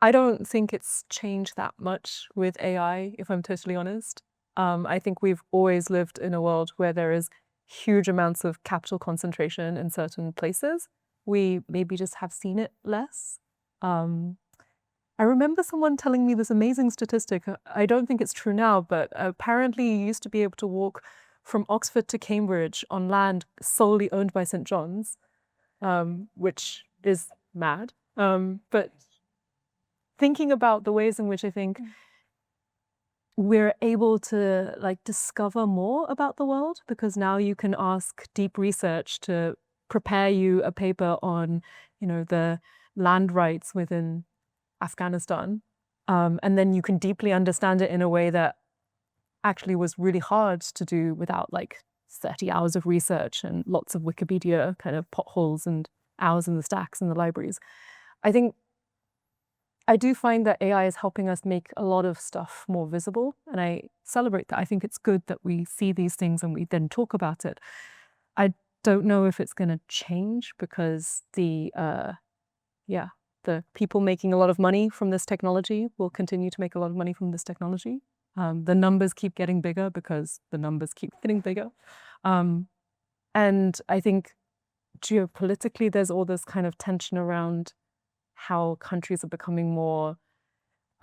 I don't think it's changed that much with AI, if I'm totally honest. I think we've always lived in a world where there is huge amounts of capital concentration in certain places. We maybe just have seen it less. I remember someone telling me this amazing statistic. I don't think it's true now, but apparently you used to be able to walk from Oxford to Cambridge on land solely owned by St. John's, which is mad. But thinking about the ways in which I think we're able to discover more about the world, because now you can ask deep research to prepare you a paper on, the land rights within Afghanistan. And then you can deeply understand it in a way that actually was really hard to do without 30 hours of research and lots of Wikipedia kind of potholes and hours in the stacks in the libraries. I do find that AI is helping us make a lot of stuff more visible, and I celebrate that. I think it's good that we see these things and we then talk about it. I don't know if it's going to change, because the people making a lot of money from this technology will continue to make a lot of money from this technology. The numbers keep getting bigger because the numbers keep getting bigger. And I think geopolitically, there's all this kind of tension around how countries are becoming more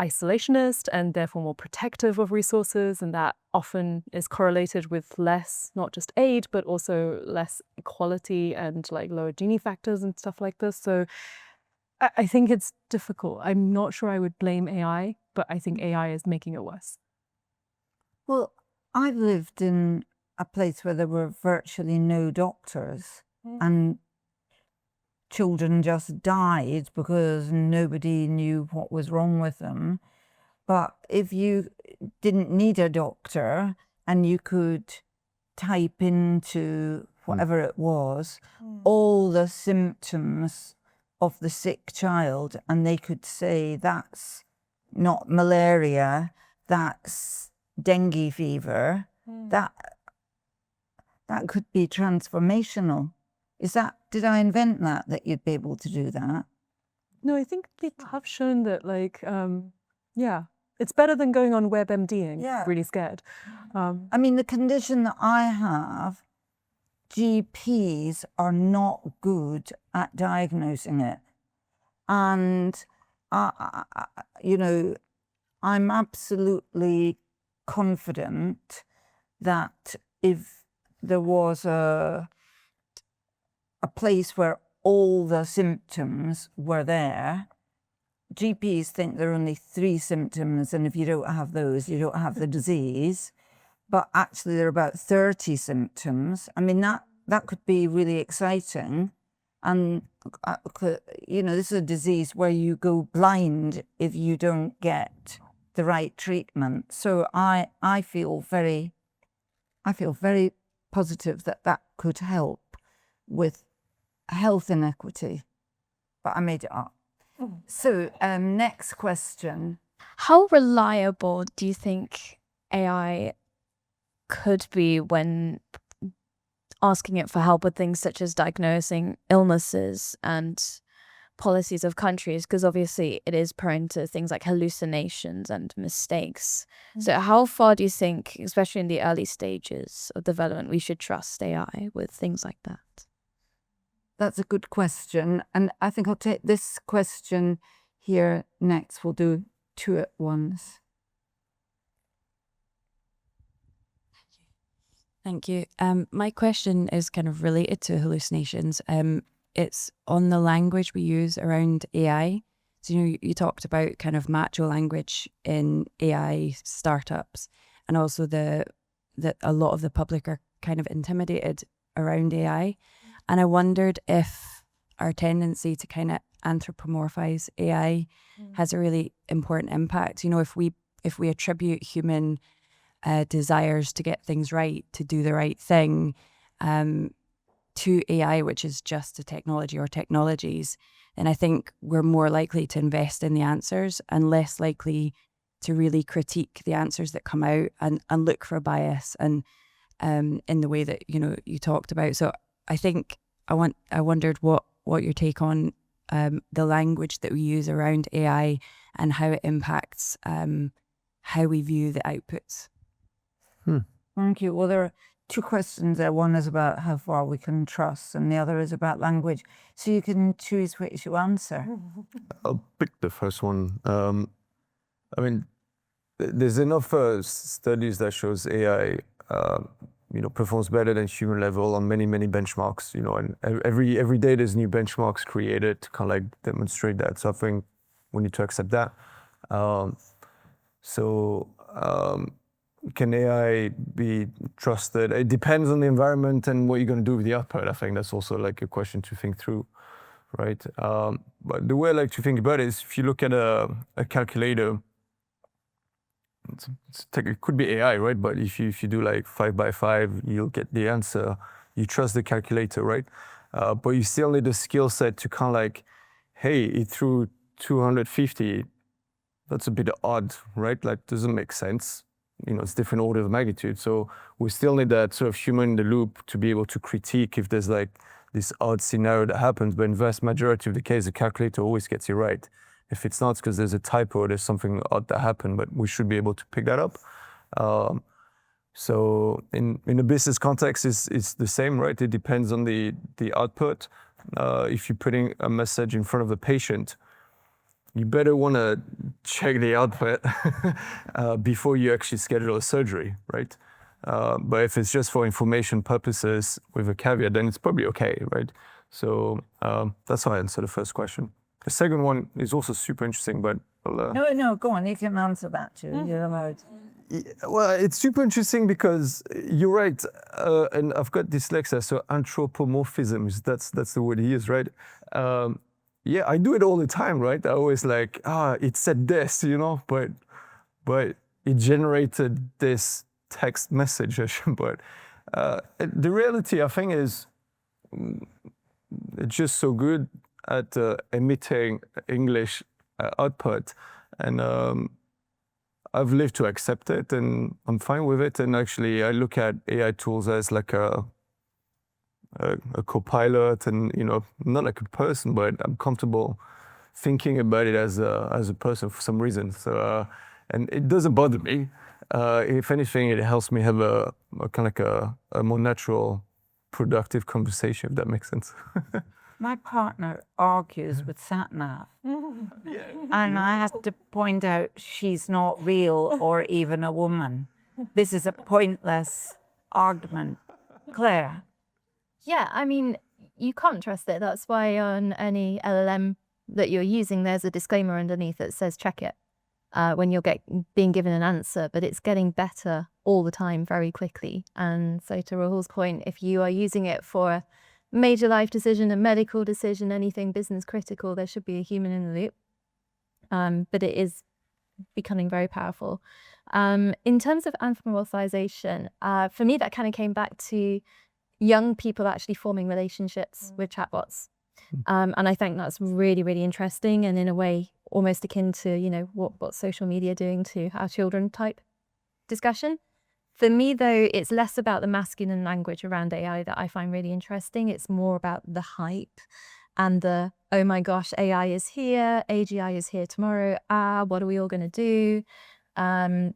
isolationist and therefore more protective of resources, and that often is correlated with less, not just aid, but also less equality and like lower Gini factors and stuff like this. So I think it's difficult. I'm not sure I would blame AI, but I think AI is making it worse. Well, I've lived in a place where there were virtually no doctors, and children just died because nobody knew what was wrong with them. But if you didn't need a doctor and you could type into whatever it was, all the symptoms of the sick child, and they could say, that's not malaria, that's dengue fever, that could be transformational. Did I invent that you'd be able to do that? No, I think people have shown that, like, yeah, it's better than going on WebMDing, really scared. I mean, the condition that I have, GPs are not good at diagnosing it. And, you know, I'm absolutely confident that if there was a place where all the symptoms were there, GPs think there are only 3 symptoms, and if you don't have those, you don't have the disease. But actually there are about 30 symptoms. I mean, that could be really exciting. And, you know, this is a disease where you go blind if you don't get the right treatment. So I feel very positive that could help with health inequity. But I made it up. So next question. How reliable do you think AI could be when asking it for help with things such as diagnosing illnesses and policies of countries? Because obviously it is prone to things like hallucinations and mistakes. So how far do you think, especially in the early stages of development, we should trust AI with things like that? That's a good question. And I think I'll take this question here next. We'll do 2 at once. Thank you. My question is kind of related to hallucinations. It's on the language we use around AI. So, you know, you talked about kind of macho language in AI startups, and also that a lot of the public are kind of intimidated around AI. And I wondered if our tendency to kind of anthropomorphize AI has a really important impact. You know, if we attribute human desires to get things right, to do the right thing, to AI, which is just a technology or technologies, then I think we're more likely to invest in the answers and less likely to really critique the answers that come out and look for bias and in the way that, you know, you talked about. So I think I wondered what your take on the language that we use around AI and how it impacts how we view the outputs. Thank you. Well, there are 2 questions there. One is about how far we can trust, and the other is about language. So you can choose which you answer. I'll pick the first one. I mean, there's enough studies that shows AI, you know, performs better than human level on many benchmarks. You know, and every day there's new benchmarks created to kind of like demonstrate that. So I think we need to accept that. Can AI be trusted? It depends on the environment and what you're going to do with the output. I think that's also like a question to think through, right? But the way I like to think about it is, if you look at a calculator, it could be AI, right? But if you do like 5 by 5, you'll get the answer. You trust the calculator, right? But you still need the skill set to kind of like, hey, it threw 250. That's a bit odd, right? Like, doesn't make sense. You know, it's different order of magnitude. So we still need that sort of human in the loop to be able to critique if there's like this odd scenario that happens. But in vast majority of the case, the calculator always gets it right. If it's not, it's because there's a typo, there's something odd that happened, but we should be able to pick that up. So in a business context, it's the same, right? It depends on the output. If you're putting a message in front of the patient, you better want to check the output before you actually schedule a surgery, right? But if it's just for information purposes with a caveat, then it's probably okay, right? So that's how I answer the first question. The second one is also super interesting, but No, go on. You can answer that too. You're allowed. well, it's super interesting because you're right, and I've got dyslexia, so anthropomorphisms. That's the word he used, right? Yeah, I do it all the time, right? I always like, it said this, but it generated this text message. But the reality, I think, is it's just so good at emitting English output, and I've lived to accept it, and I'm fine with it. And actually, I look at AI tools as like a co-pilot, and not like a person, but I'm comfortable thinking about it as a person for some reason. So and it doesn't bother me. If anything, it helps me have a kind of like a more natural, productive conversation, if that makes sense. My partner argues with SatNav, and I have to point out she's not real or even a woman. This is a pointless argument. Claire? Yeah, I mean, you can't trust it. That's why on any LLM that you're using, there's a disclaimer underneath that says check it when you're being given an answer, but it's getting better all the time very quickly. And so to Rahul's point, if you are using it for a major life decision, a medical decision, anything business critical, there should be a human in the loop. But it is becoming very powerful. In terms of anthropomorphization, for me, that kind of came back to young people actually forming relationships with chatbots. And I think that's really, really interesting, and in a way almost akin to, what social media are doing to our children type discussion. For me, though, it's less about the masculine language around AI that I find really interesting. It's more about the hype and the, oh my gosh, AI is here, AGI is here tomorrow. What are we all going to do? And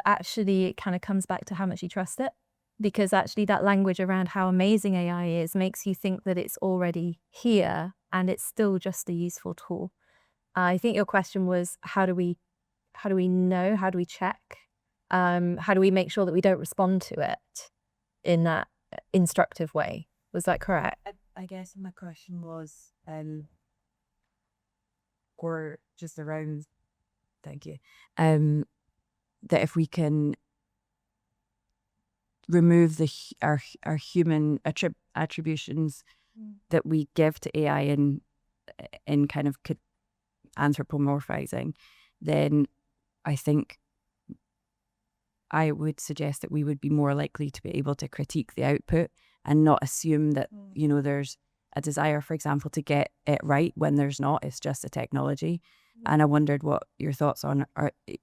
actually, it kind of comes back to how much you trust it. Because actually that language around how amazing AI is makes you think that it's already here and it's still just a useful tool. I think your question was, how do we know? How do we check? How do we make sure that we don't respond to it in that instructive way? Was that correct? I guess my question was, or just around, thank you, that if we can remove our human attributions that we give to AI in kind of anthropomorphizing, then I think I would suggest that we would be more likely to be able to critique the output and not assume that, there's a desire, for example, to get it right when there's not. It's just a technology. And I wondered what your thoughts on,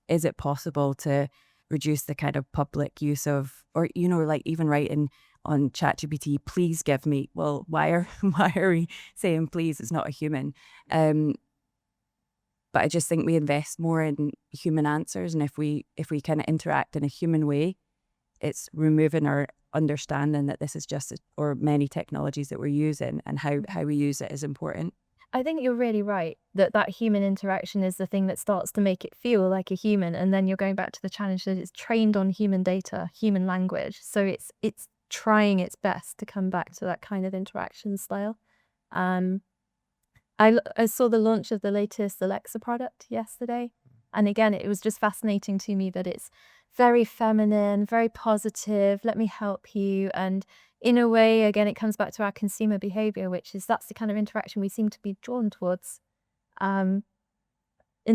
is it possible to reduce the kind of public use of, or, like even writing on ChatGPT, please give me, well, why are we saying please? It's not a human. But I just think we invest more in human answers. And if we kind of interact in a human way, it's removing our understanding that this is just, or many technologies that we're using, and how we use it is important. I think you're really right that human interaction is the thing that starts to make it feel like a human. And then you're going back to the challenge that it's trained on human data, human language. So it's trying its best to come back to that kind of interaction style. I saw the launch of the latest Alexa product yesterday. And again, it was just fascinating to me that it's very feminine, very positive, let me help you. And in a way, again, it comes back to our consumer behavior, which is that's the kind of interaction we seem to be drawn towards. In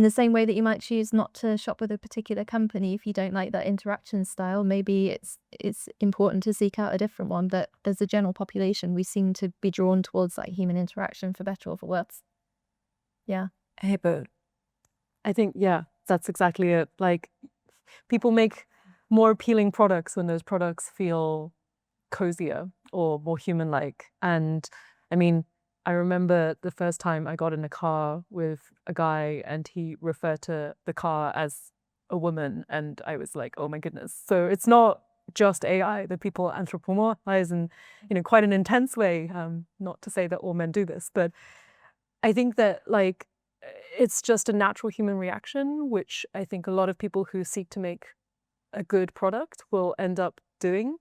the same way that you might choose not to shop with a particular company if you don't like that interaction style, maybe it's important to seek out a different one. But as a general population, we seem to be drawn towards that human interaction, for better or for worse. Yeah. Hey, but I think, that's exactly it. Like, people make more appealing products when those products feel cozier or more human-like. And I mean, I remember the first time I got in a car with a guy and he referred to the car as a woman, and I was like, oh my goodness. So it's not just AI that people anthropomorphize in, quite an intense way. Not to say that all men do this, but I think that like it's just a natural human reaction, which I think a lot of people who seek to make a good product will end up doing.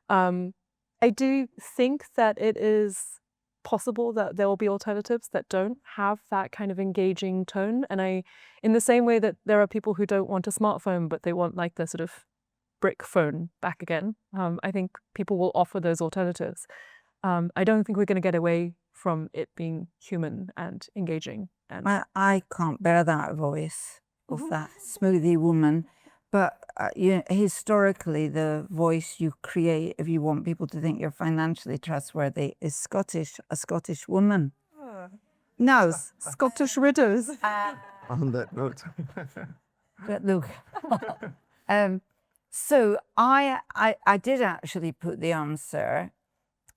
I do think that it is possible that there will be alternatives that don't have that kind of engaging tone. And in the same way that there are people who don't want a smartphone, but they want like the sort of brick phone back again, I think people will offer those alternatives. I don't think we're going to get away from it being human and engaging. And I can't bear that voice of that smoothie woman. But historically, the voice you create, if you want people to think you're financially trustworthy, is Scottish, a Scottish woman. No, Scottish ridders. On that note. But look, so I did actually put the answer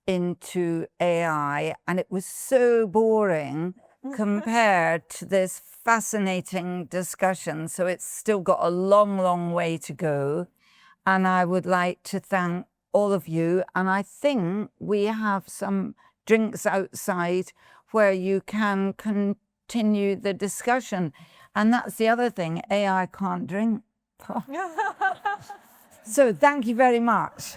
into AI, and it was so boring compared to this fascinating discussion. So it's still got a long, long way to go. And I would like to thank all of you. And I think we have some drinks outside where you can continue the discussion. And that's the other thing, AI can't drink. So thank you very much.